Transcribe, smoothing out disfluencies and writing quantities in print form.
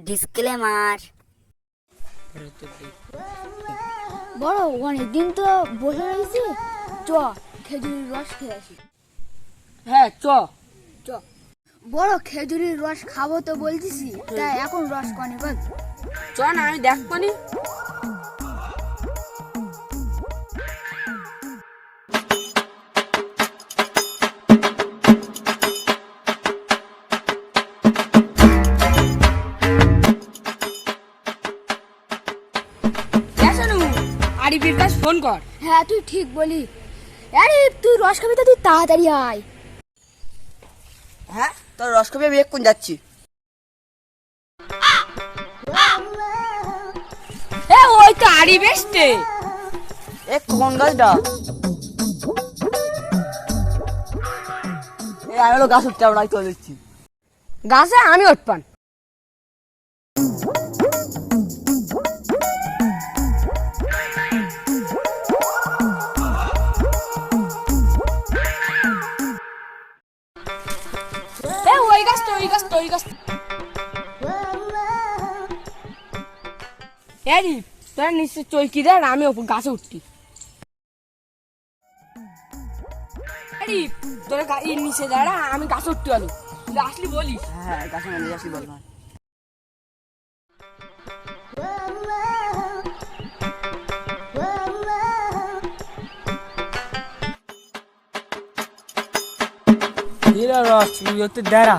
Disclaimer. বড় অনেকদিন তো বসে রয়েছি, চ খেজুরির রস খেয়ে আসি। হ্যাঁ চ। বড় খেজুরির রস খাবো তো বলছিস, তাই এখন রস কনে বল। চ না, আমি দেখবো নি। আরিফের কাছে ফোন কর। হ্যাঁ তুই ঠিক বলি। আরে তুই রস খাবি তো তুই তাড়াতাড়ি আয়। হ্যাঁ তোর রস খাবি, আমি এক্ষুন যাচ্ছি। ওই তো আরিফ এসছে। কোন গাছটা? আমি হলো গাছ উঠতে আমরা চলে যাচ্ছি। গাছে আমি উঠপান। ওই গাছটা ওই গাছটা ওই গাছটা। আরিফ তোরা নিশ্চয় চৈকি দেন, আমি গাছে উঠছি। আরিফ তোরা নিচে দাঁড়া, আমি গাছে উঠতে পারি। তুই আসলি বলিস। হ্যাঁ গাছে মানে আসি বল না। রস দাঁড়া।